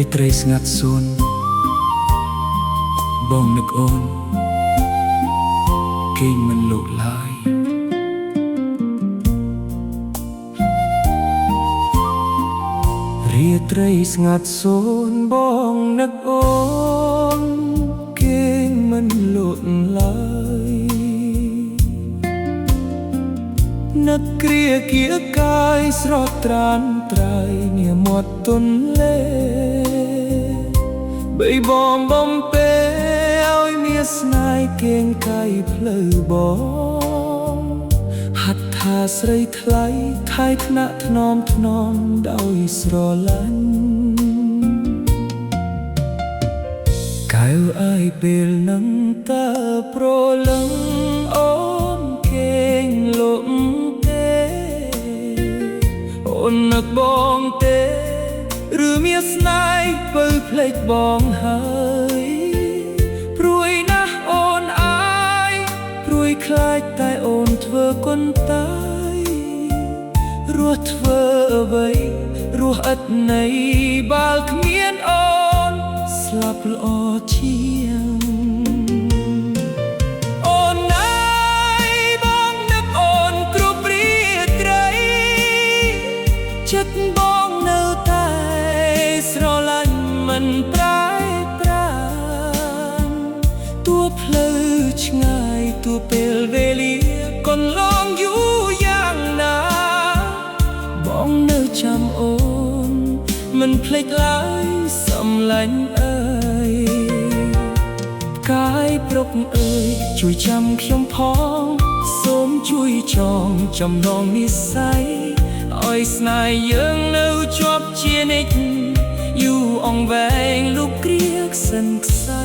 រាត្រីស្ងាត់សួនបងនឹកអូនគេងមិនលោកឡើយរាត្រីស្ងាត់សួនបងនឹកអូនគេងមិនលោកឡើយនឹកគ្រាគៀកាយស្រស់ត្រានត្រៃនាមាត់ទន្លេបីបងបំពេឲ្យមានស្នេហ៍គេងកាយផ្លូវបងហាត់ថាស្រីថ្លៃថៃថ្នាក់ថ្នមថ្នមដោយស្រឡាញ់កៅអើយពេលនឹងតើប្រលឹងអូនគេងលំអូននឹកបងទេឬមានស្នេហ៍ពៅភ្លេចបងហើយព្រួយណាស់អូនអាយព្រួយខ្លាចតែអូនធ្វើគុណតាយរស់ធ្វើអ្វីរស់ឥតន័យបាល់គ្មានអូនស្លាប់ល្អជាងចិត្តបងនៅតែស្រឡាញ់មិនប្រែប្រានតួផ្លូវឆ្ងាយតួពេលវេលាកន្លងយូរយ៉ាងណាបងនៅចាំអូនមិនភ្លេចឡើយសំឡាញ់អើយកាយប្រុកអើយជួយចាំខ្ញុំផងសូមជួយចងចំណងនិស្ស័យឲ្យស្នេហ៍យើងនៅជាប់ជានិច្ចយូរអង្វែងលុបគ្រាក្សិនខ្សៃ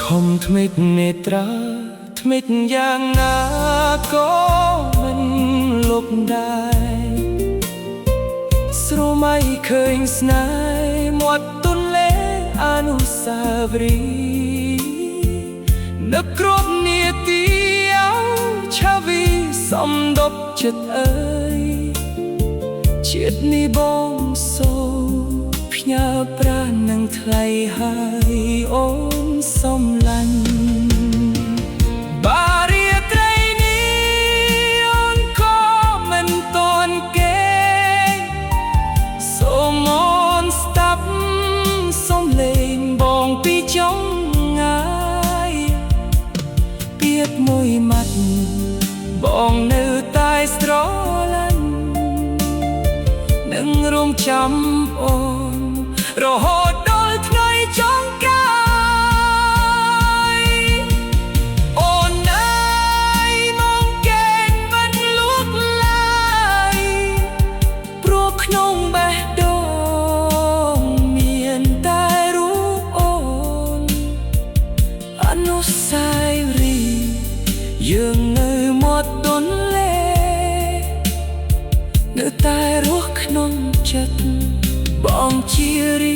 ខំថ្មិចនេត្រាថ្មិចយ៉ាងណាក៏មិនលុបដែរស្រមៃឃើញស្នេហ៍មាត់ទន្លេអនុស្សាវរីយ៍នឹកគ្រប់នាទីអោឆាវីសំដប់ចិត្តអើយជាតិនេះបងសូផ្ញើប្រាណនឹងថ្លៃហើយអូនសំឡាញ់បារាត្រីនេះអូនក៏មិនតន់គេសូមអូនស្ដាប់សំឡេងបងពីចុងងាយពាក្យមួយម៉ាត់បងនៅតែស្រឡាញ់នឹងរងចាំអូនរហូតដល់ថ្ងៃចុងកាក្នុងបេះដូងមានតែរូបអូនអនុស្សាវរីយ៍យើងនៅមាត់ទន្លេនៅតែរស់ក្នុងចិត្តបងជារី